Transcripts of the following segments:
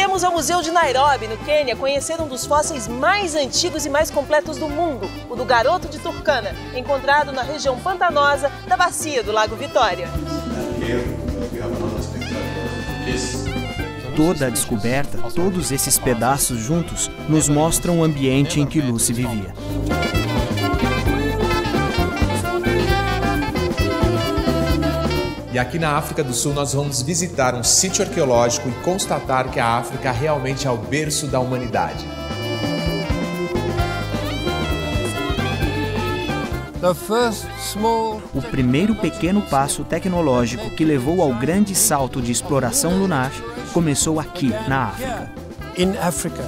Viemos ao Museu de Nairobi, no Quênia, conhecer um dos fósseis mais antigos e mais completos do mundo, o do garoto de Turkana, encontrado na região pantanosa da bacia do Lago Vitória. Toda a descoberta, todos esses pedaços juntos, nos mostram o ambiente em que Lucy vivia. E aqui na África do Sul nós vamos visitar um sítio arqueológico e constatar que a África realmente é o berço da humanidade. O primeiro pequeno passo tecnológico que levou ao grande salto de exploração lunar começou aqui, na África.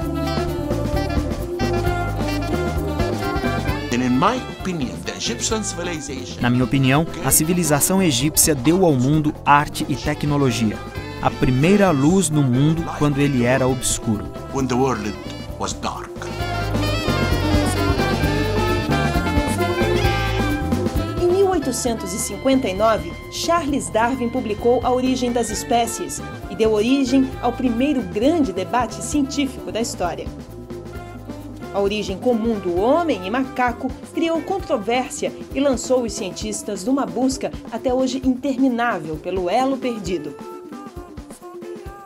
Na minha opinião, a civilização egípcia deu ao mundo arte e tecnologia. A primeira luz no mundo quando ele era obscuro. Em 1859, Charles Darwin publicou A Origem das Espécies e deu origem ao primeiro grande debate científico da história. A origem comum do homem e macaco criou controvérsia e lançou os cientistas numa busca até hoje interminável pelo elo perdido.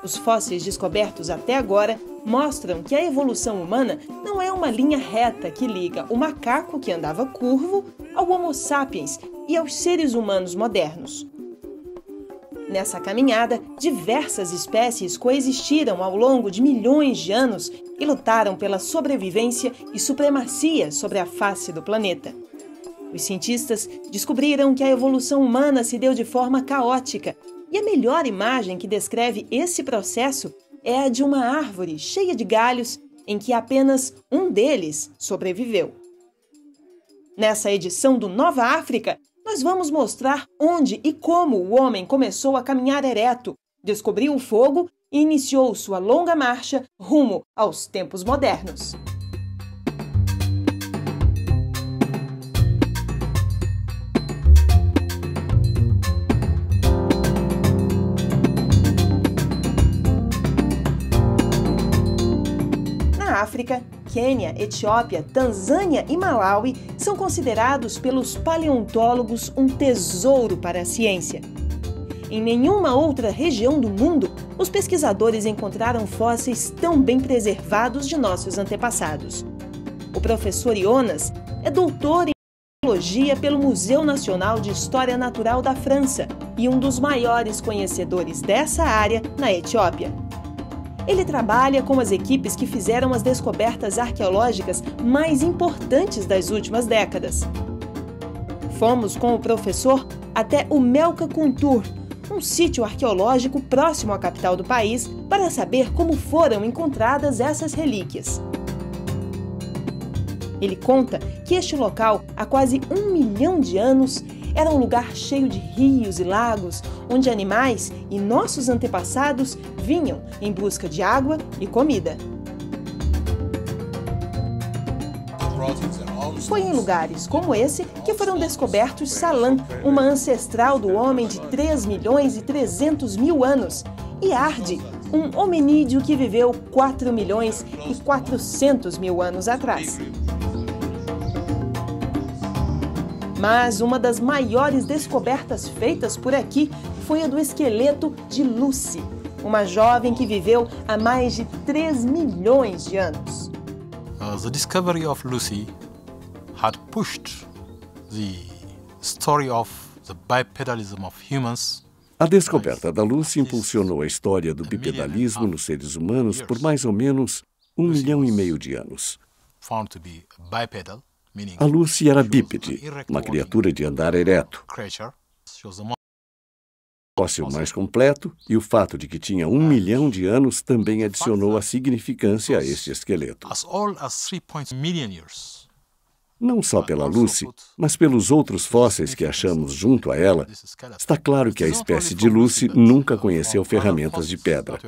Os fósseis descobertos até agora mostram que a evolução humana não é uma linha reta que liga o macaco que andava curvo ao Homo sapiens e aos seres humanos modernos. Nessa caminhada, diversas espécies coexistiram ao longo de milhões de anos e lutaram pela sobrevivência e supremacia sobre a face do planeta. Os cientistas descobriram que a evolução humana se deu de forma caótica, e a melhor imagem que descreve esse processo é a de uma árvore cheia de galhos em que apenas um deles sobreviveu. Nessa edição do Nova África, nós vamos mostrar onde e como o homem começou a caminhar ereto, descobriu o fogo e iniciou sua longa marcha rumo aos tempos modernos. Na África, Quênia, Etiópia, Tanzânia e Malawi são considerados pelos paleontólogos um tesouro para a ciência. Em nenhuma outra região do mundo, os pesquisadores encontraram fósseis tão bem preservados de nossos antepassados. O professor Jonas é doutor em arqueologia pelo Museu Nacional de História Natural da França e um dos maiores conhecedores dessa área na Etiópia. Ele trabalha com as equipes que fizeram as descobertas arqueológicas mais importantes das últimas décadas. Fomos com o professor até o Melka Kuntur, um sítio arqueológico próximo à capital do país, para saber como foram encontradas essas relíquias. Ele conta que este local, há quase 1 milhão de anos, era um lugar cheio de rios e lagos, onde animais e nossos antepassados vinham em busca de água e comida. Foi em lugares como esse que foram descobertos Salam, uma ancestral do homem de 3 milhões e 300 mil anos, e Ardi, um hominídeo que viveu 4 milhões e 400 mil anos atrás. Mas uma das maiores descobertas feitas por aqui foi a do esqueleto de Lucy, uma jovem que viveu há mais de 3 milhões de anos. The discovery of Lucy had pushed the story of the bipedalism of humans. A descoberta da Lucy impulsionou a história do bipedalismo nos seres humanos por mais ou menos 1,5 milhão de anos. Found to be bipedal. A Lucy era bípede, uma criatura de andar ereto. Fóssil mais completo, e o fato de que tinha 1 milhão de anos também adicionou a significância a este esqueleto. Não só pela Lucy, mas pelos outros fósseis que achamos junto a ela, está claro que a espécie de Lucy nunca conheceu ferramentas de pedra.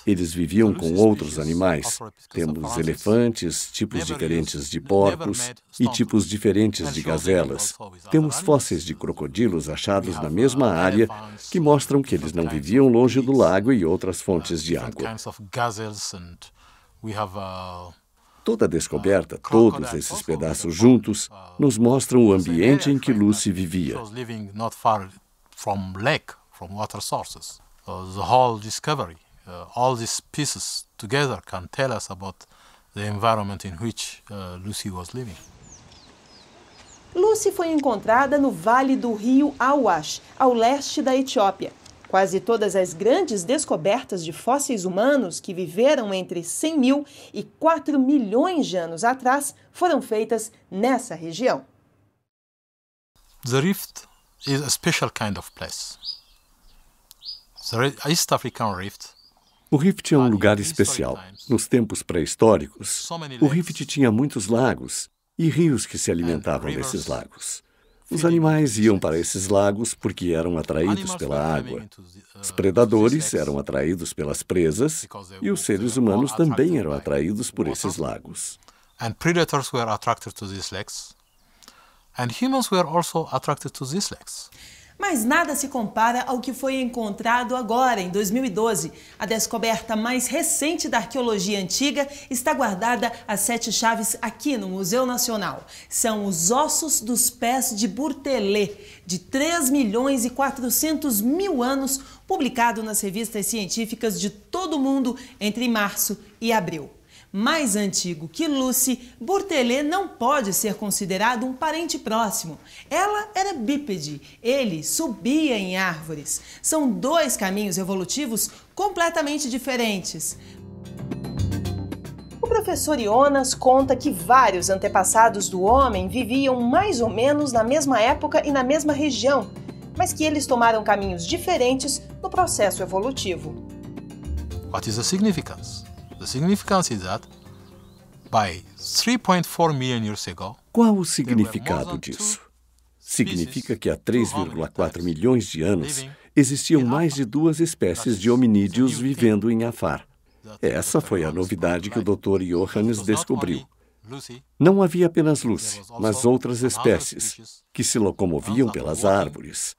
Eles viviam com outros animais. Temos elefantes, tipos diferentes de porcos e tipos diferentes de gazelas. Temos fósseis de crocodilos achados na mesma área que mostram que eles não viviam longe do lago e outras fontes de água. Toda a descoberta, todos esses pedaços juntos, nos mostram o ambiente em que Lucy vivia. The whole discovery, all these pieces together can tell us about the environment in which Lucy was living. Lucy foi encontrada no vale do rio Awash, ao leste da Etiópia. Quase todas as grandes descobertas de fósseis humanos que viveram entre 100 mil e 4 milhões de anos atrás foram feitas nessa região. The Rift is a special kind of place. O Rift é um lugar especial. Nos tempos pré-históricos, o Rift tinha muitos lagos e rios que se alimentavam desses lagos. Os animais iam para esses lagos porque eram atraídos pela água. Os predadores eram atraídos pelas presas e os seres humanos também eram atraídos por esses lagos. And predators were attracted to these lakes. And humans were also attracted to these lakes. Mas nada se compara ao que foi encontrado agora, em 2012. A descoberta mais recente da arqueologia antiga está guardada às 7 chaves aqui no Museu Nacional. São os ossos dos pés de Burtelê, de 3 milhões e 400 mil anos, publicado nas revistas científicas de todo o mundo entre março e abril. Mais antigo que Lucy, Burtelê não pode ser considerado um parente próximo. Ela era bípede, ele subia em árvores. São 2 caminhos evolutivos completamente diferentes. O professor Jonas conta que vários antepassados do homem viviam mais ou menos na mesma época e na mesma região, mas que eles tomaram caminhos diferentes no processo evolutivo. What is the significance? The significance is that by 3.4 million years ago, qual o significado disso? Significa que há 3,4 milhões de anos existiam mais de 2 espécies de hominídeos vivendo em Afar. Essa foi a novidade que o Dr. Johannes descobriu. Não havia apenas Lucy, mas outras espécies que se locomoviam pelas árvores.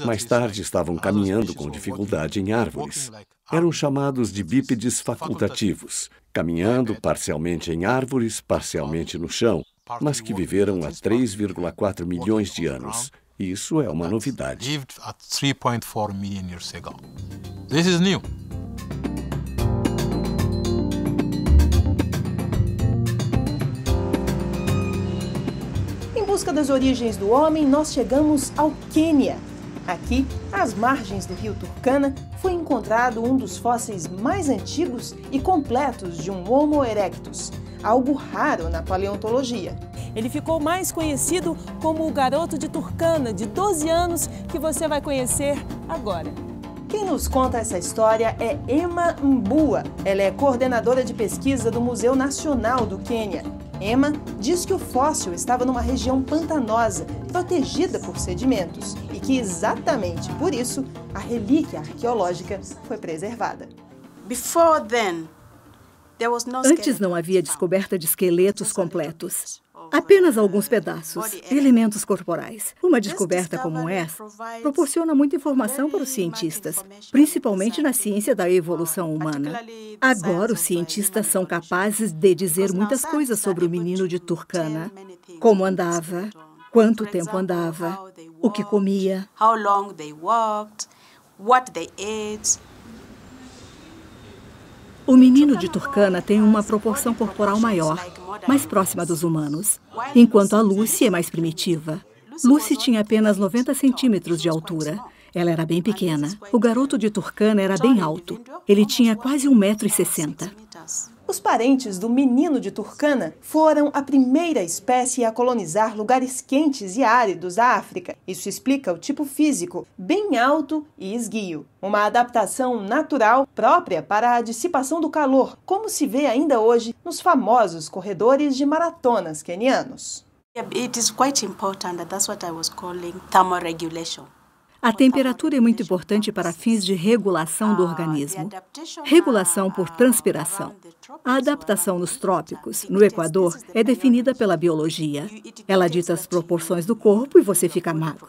Mais tarde estavam caminhando com dificuldade em árvores. Eram chamados de bípedes facultativos, caminhando parcialmente em árvores, parcialmente no chão, mas que viveram há 3,4 milhões de anos. Isso é uma novidade. Lived at 3.4 million years ago. This is new. Em busca das origens do homem, nós chegamos ao Quênia. Aqui, às margens do rio Turkana, foi encontrado um dos fósseis mais antigos e completos de um Homo erectus, algo raro na paleontologia. Ele ficou mais conhecido como o garoto de Turkana, de 12 anos, que você vai conhecer agora. Quem nos conta essa história é Emma Mbua. Ela é coordenadora de pesquisa do Museu Nacional do Quênia. Emma diz que o fóssil estava numa região pantanosa, protegida por sedimentos, e que exatamente por isso a relíquia arqueológica foi preservada. Antes não havia descoberta de esqueletos completos. Apenas alguns pedaços, elementos corporais. Uma descoberta como essa proporciona muita informação para os cientistas, principalmente na ciência da evolução humana. Agora, os cientistas são capazes de dizer muitas coisas sobre o menino de Turkana. Como andava, quanto tempo andava, o que comia. O menino de Turkana tem uma proporção corporal maior, mais próxima dos humanos, enquanto a Lucy é mais primitiva. Lucy tinha apenas 90 centímetros de altura. Ela era bem pequena. O garoto de Turkana era bem alto. Ele tinha quase 1,60 m. Os parentes do menino de Turkana foram a primeira espécie a colonizar lugares quentes e áridos da África. Isso explica o tipo físico, bem alto e esguio. Uma adaptação natural própria para a dissipação do calor, como se vê ainda hoje nos famosos corredores de maratonas quenianos. It is quite important, that's what I was calling thermoregulation. A temperatura é muito importante para fins de regulação do organismo. Regulação por transpiração. A adaptação nos trópicos, no Equador, é definida pela biologia. Ela dita as proporções do corpo e você fica magro.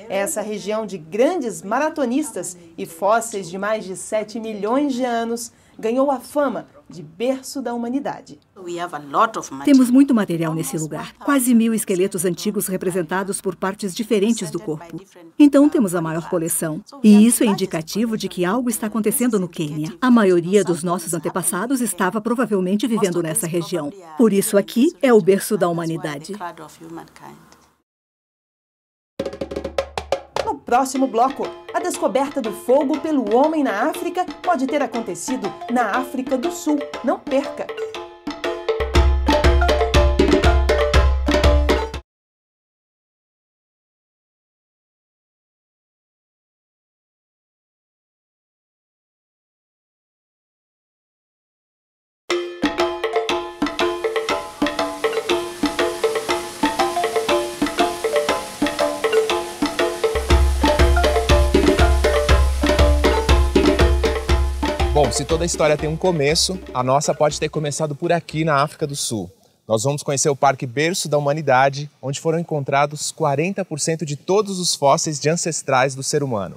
Essa região de grandes maratonistas e fósseis de mais de 7 milhões de anos ganhou a fama de berço da humanidade. Temos muito material nesse lugar, quase 1000 esqueletos antigos representados por partes diferentes do corpo. Então temos a maior coleção. E isso é indicativo de que algo está acontecendo no Quênia. A maioria dos nossos antepassados estava provavelmente vivendo nessa região. Por isso aqui é o berço da humanidade. No próximo bloco, a descoberta do fogo pelo homem na África pode ter acontecido na África do Sul. Não perca! Bom, se toda a história tem um começo, a nossa pode ter começado por aqui na África do Sul. Nós vamos conhecer o Parque Berço da Humanidade, onde foram encontrados 40% de todos os fósseis de ancestrais do ser humano.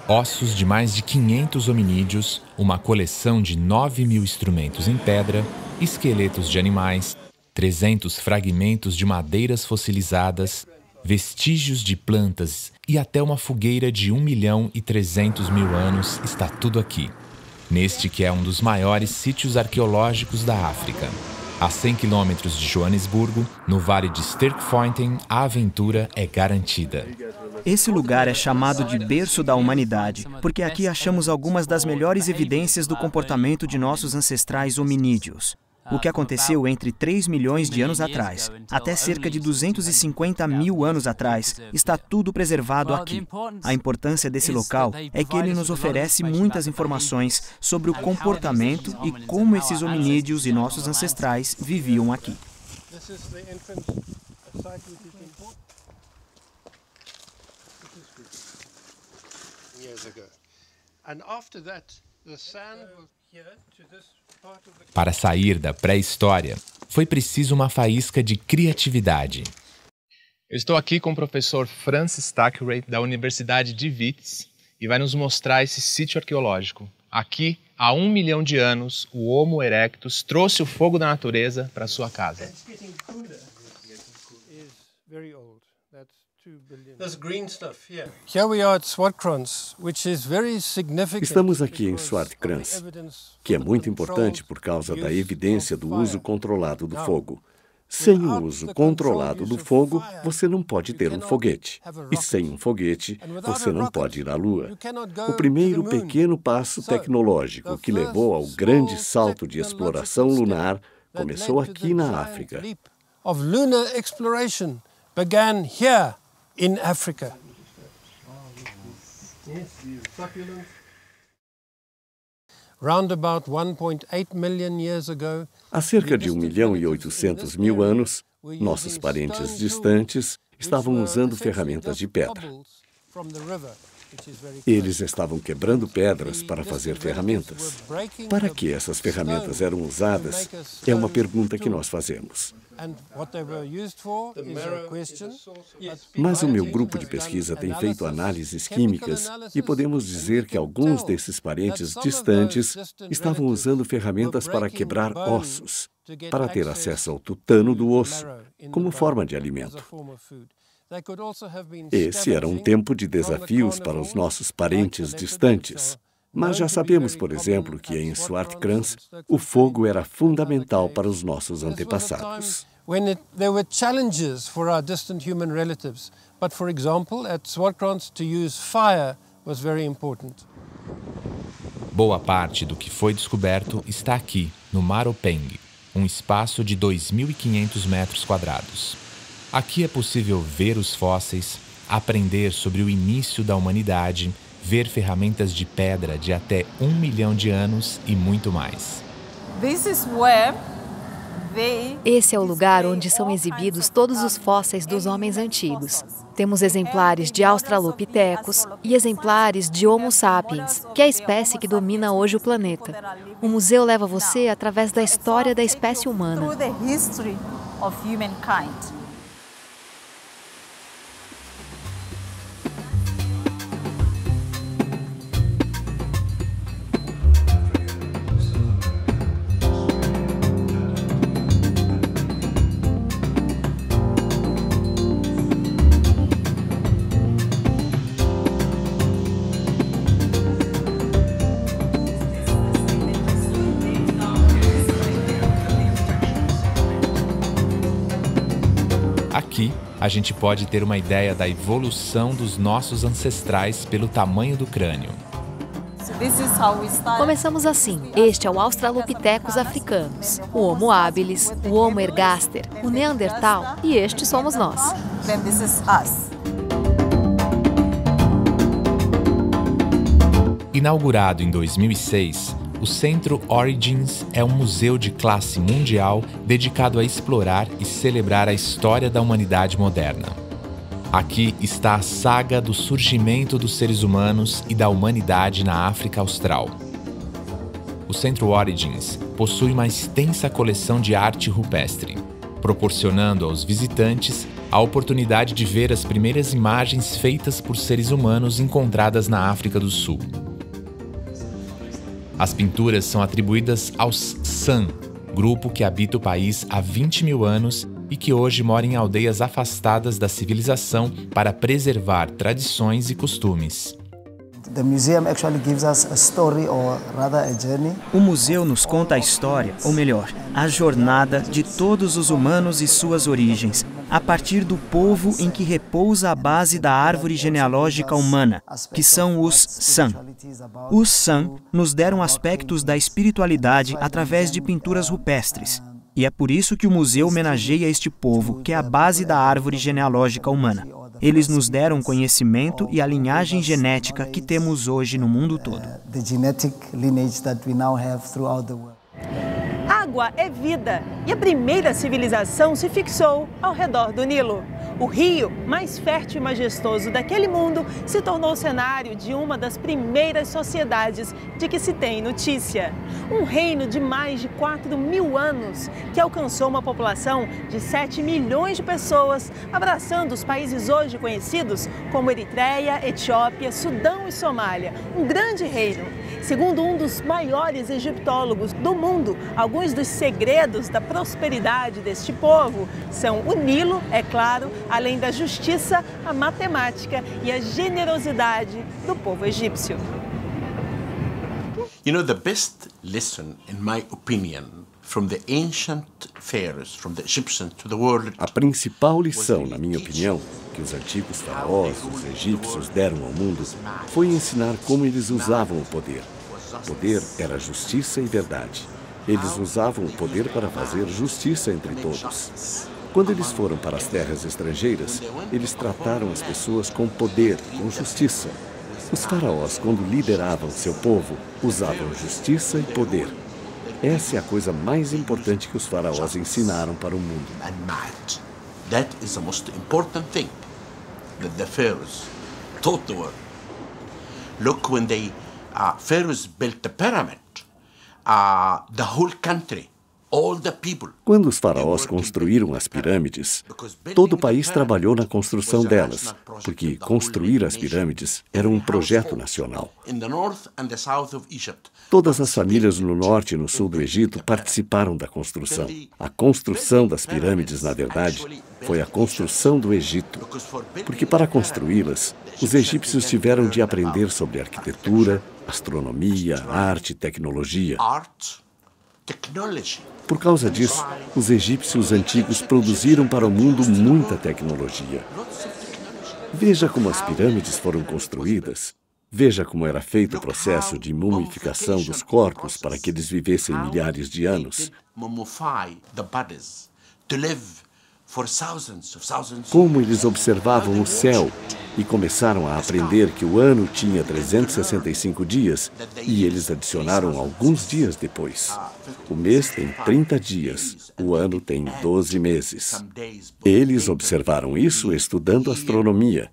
Ossos de mais de 500 hominídeos, uma coleção de 9.000 instrumentos em pedra, esqueletos de animais, 300 fragmentos de madeiras fossilizadas, vestígios de plantas e até uma fogueira de 1.300.000 anos está tudo aqui, neste que é um dos maiores sítios arqueológicos da África. A 100 quilômetros de Joanesburgo, no vale de Sterkfontein, a aventura é garantida. Esse lugar é chamado de berço da humanidade, porque aqui achamos algumas das melhores evidências do comportamento de nossos ancestrais hominídeos. O que aconteceu entre 3 milhões de anos atrás, até cerca de 250 mil anos atrás, está tudo preservado aqui. A importância desse local é que ele nos oferece muitas informações sobre o comportamento e como esses hominídeos e nossos ancestrais viviam aqui. Para sair da pré-história, foi preciso uma faísca de criatividade. Eu estou aqui com o professor Francis Thackeray, da Universidade de Wits, e vai nos mostrar esse sítio arqueológico. Aqui, há 1 milhão de anos, o Homo erectus trouxe o fogo da natureza para sua casa. Estamos aqui em Swartkrans, que é muito importante por causa da evidência do uso controlado do fogo. Sem o uso controlado do fogo, você não pode ter um foguete. E sem um foguete, você não pode ir à Lua. O primeiro pequeno passo tecnológico que levou ao grande salto de exploração lunar começou aqui na África. In Africa. Round about 1.8 million years ago, há cerca de 1.800.000 anos, nossos parentes distantes estavam usando ferramentas de pedra. Eles estavam quebrando pedras para fazer ferramentas. Para que essas ferramentas eram usadas, é uma pergunta que nós fazemos. Mas o meu grupo de pesquisa tem feito análises químicas e podemos dizer que alguns desses parentes distantes estavam usando ferramentas para quebrar ossos, para ter acesso ao tutano do osso, como forma de alimento. Esse era um tempo de desafios para os nossos parentes distantes. Mas já sabemos, por exemplo, que em Swartkrans o fogo era fundamental para os nossos antepassados. There were challenges for our distant human relatives, but for example, at Swartkrans to use fire was very important. Boa parte do que foi descoberto está aqui, no Maropeng, um espaço de 2.500 metros quadrados. Aqui é possível ver os fósseis, aprender sobre o início da humanidade, ver ferramentas de pedra de até 1 milhão de anos e muito mais. This is where Esse é o lugar onde são exibidos todos os fósseis dos homens antigos. Temos exemplares de Australopithecus e exemplares de Homo sapiens, que é a espécie que domina hoje o planeta. O museu leva você através da história da espécie humana. Aqui, a gente pode ter uma ideia da evolução dos nossos ancestrais pelo tamanho do crânio. Começamos assim. Este é o Australopithecus africanus, o Homo habilis, o Homo ergaster, o Neandertal e este somos nós. Inaugurado em 2006, o Centro Origins é um museu de classe mundial dedicado a explorar e celebrar a história da humanidade moderna. Aqui está a saga do surgimento dos seres humanos e da humanidade na África Austral. O Centro Origins possui uma extensa coleção de arte rupestre, proporcionando aos visitantes a oportunidade de ver as primeiras imagens feitas por seres humanos encontradas na África do Sul. As pinturas são atribuídas aos San, grupo que habita o país há 20 mil anos e que hoje mora em aldeias afastadas da civilização para preservar tradições e costumes. O museu nos conta a história, ou melhor, a jornada de todos os humanos e suas origens, a partir do povo em que repousa a base da árvore genealógica humana, que são os San. Os San nos deram aspectos da espiritualidade através de pinturas rupestres. E é por isso que o museu homenageia este povo, que é a base da árvore genealógica humana. Eles nos deram o conhecimento e a linhagem genética que temos hoje no mundo todo. Água é vida e a primeira civilização se fixou ao redor do Nilo. O rio mais fértil e majestoso daquele mundo se tornou cenário de uma das primeiras sociedades de que se tem notícia. Um reino de mais de 4.000 anos que alcançou uma população de 7 milhões de pessoas, abraçando os países hoje conhecidos como Eritreia, Etiópia, Sudão e Somália. Um grande reino. Segundo um dos maiores egiptólogos do mundo, alguns dos segredos da prosperidade deste povo são o Nilo, é claro, além da justiça, a matemática e a generosidade do povo egípcio. You know, the best lesson, in my opinion, from the ancient pharaohs, from the Egyptians to the world. A principal lição, na minha opinião, que os antigos faraós, os egípcios, deram ao mundo foi ensinar como eles usavam o poder. O poder era justiça e verdade. Eles usavam o poder para fazer justiça entre todos. Quando eles foram para as terras estrangeiras, eles trataram as pessoas com poder, com justiça. Os faraós, quando lideravam seu povo, usavam justiça e poder. Essa é a coisa mais importante que os faraós ensinaram para o mundo. That is the most important thing that the pharaohs taught the world. Look, when the pharaohs built the pyramid, the whole country, all the people. Quando os faraós construíram as pirâmides, todo o país trabalhou na construção delas, porque construir as pirâmides era um projeto nacional. Todas as famílias no norte e no sul do Egito participaram da construção. A construção das pirâmides, na verdade, foi a construção do Egito, porque para construí-las, os egípcios tiveram de aprender sobre arquitetura, astronomia, arte e tecnologia. Por causa disso, os egípcios antigos produziram para o mundo muita tecnologia. Veja como as pirâmides foram construídas. Veja como era feito o processo de mumificação dos corpos para que eles vivessem milhares de anos. Como eles observavam o céu e começaram a aprender que o ano tinha 365 dias e eles adicionaram alguns dias depois. O mês tem 30 dias, o ano tem 12 meses. Eles observaram isso estudando astronomia.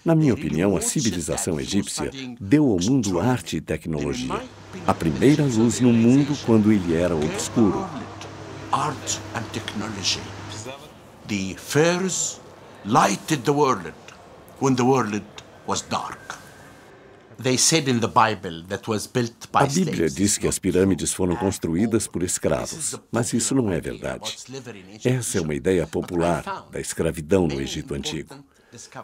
Na minha opinião, a civilização egípcia deu ao mundo arte e tecnologia. A primeira luz no mundo quando ele era obscuro. The pharaohs lighted the world when the world was dark. They said in the Bible that was built by slaves. A Bíblia diz que as pirâmides foram construídas por escravos, mas isso não é verdade. Essa é uma ideia popular da escravidão no Egito Antigo.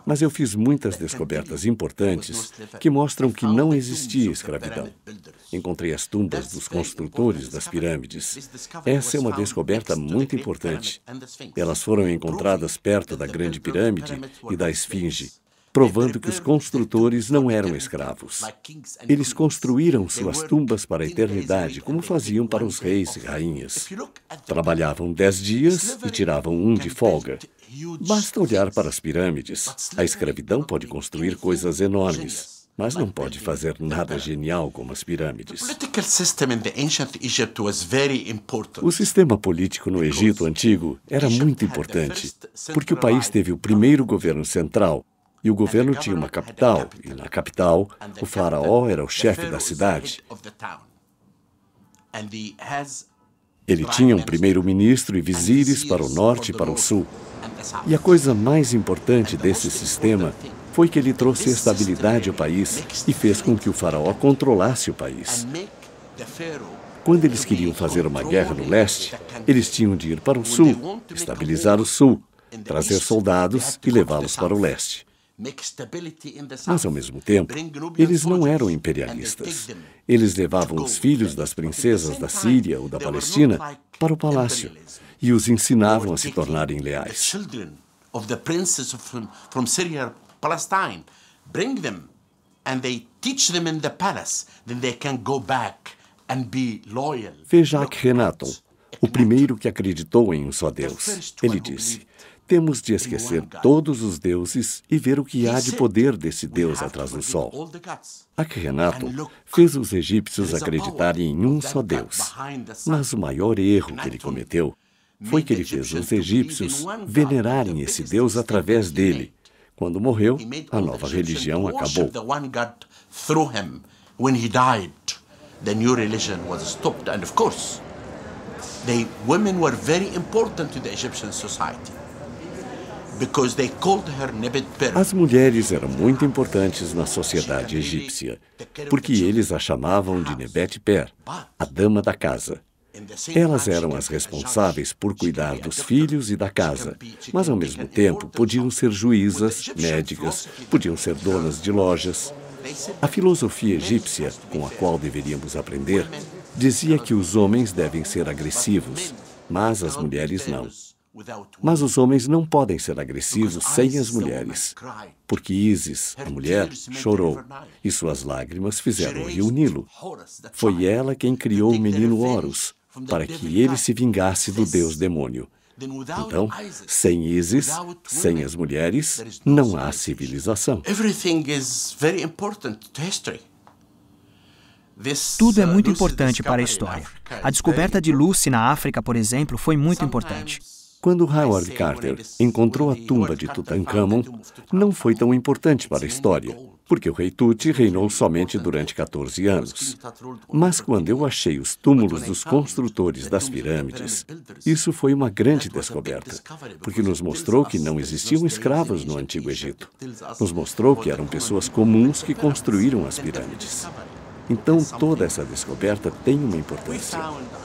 Mas eu fiz muitas descobertas importantes que mostram que não existia escravidão. Encontrei as tumbas dos construtores das pirâmides. Essa é uma descoberta muito importante. Elas foram encontradas perto da Grande Pirâmide e da Esfinge, provando que os construtores não eram escravos. Eles construíram suas tumbas para a eternidade, como faziam para os reis e rainhas. Trabalhavam 10 dias e tiravam um de folga. Basta olhar para as pirâmides. A escravidão pode construir coisas enormes, mas não pode fazer nada genial como as pirâmides. O sistema político no Egito Antigo era muito importante, porque o país teve o primeiro governo central, e o governo tinha uma capital, e na capital, o faraó era o chefe da cidade. Ele tinha um primeiro-ministro e vizires para o norte e para o sul. E a coisa mais importante desse sistema foi que ele trouxe estabilidade ao país e fez com que o faraó controlasse o país. Quando eles queriam fazer uma guerra no leste, eles tinham de ir para o sul, estabilizar o sul, trazer soldados e levá-los para o leste. Mas, ao mesmo tempo, eles não eram imperialistas. Eles levavam os filhos das princesas da Síria ou da Palestina para o palácio e os ensinavam a se tornarem leais. Veja Akhenaton, o primeiro que acreditou em um só Deus. Ele disse: temos de esquecer todos os deuses e ver o que há de poder desse Deus atrás do sol. Akhenaton fez os egípcios acreditarem em um só Deus. Mas o maior erro que ele cometeu foi que ele fez os egípcios venerarem esse Deus através dele. Quando morreu, a nova religião acabou. Women were very important to the Egyptian society. As mulheres eram muito importantes na sociedade egípcia, porque eles a chamavam de Nebet-Per, a dama da casa. Elas eram as responsáveis por cuidar dos filhos e da casa, mas ao mesmo tempo podiam ser juízas, médicas, podiam ser donas de lojas. A filosofia egípcia, com a qual deveríamos aprender, dizia que os homens devem ser agressivos, mas as mulheres não. Mas os homens não podem ser agressivos sem as mulheres, porque Ísis, a mulher, chorou, e suas lágrimas fizeram o rio Nilo. Foi ela quem criou o menino Horus, para que ele se vingasse do deus demônio. Então, sem Ísis, sem as mulheres, não há civilização. Tudo é muito importante para a história. A descoberta de Lucy na África, por exemplo, foi muito importante. Quando Howard Carter encontrou a tumba de Tutankhamon, não foi tão importante para a história, porque o rei Tut reinou somente durante 14 anos. Mas quando eu achei os túmulos dos construtores das pirâmides, isso foi uma grande descoberta, porque nos mostrou que não existiam escravos no Antigo Egito. Nos mostrou que eram pessoas comuns que construíram as pirâmides. Então, toda essa descoberta tem uma importância.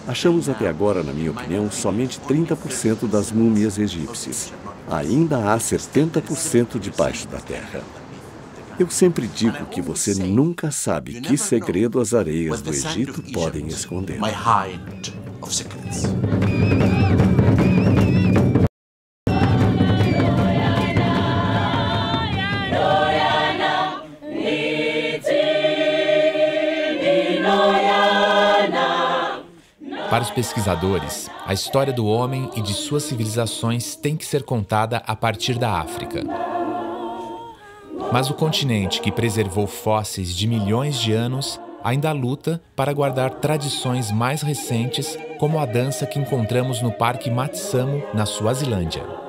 Achamos até agora, na minha opinião, somente 30% das múmias egípcias. Ainda há 70% debaixo da terra. Eu sempre digo que você nunca sabe que segredo as areias do Egito podem esconder. Para os pesquisadores, a história do homem e de suas civilizações tem que ser contada a partir da África. Mas o continente que preservou fósseis de milhões de anos ainda luta para guardar tradições mais recentes, como a dança que encontramos no Parque Matsamo, na Suazilândia.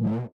Mm-hmm.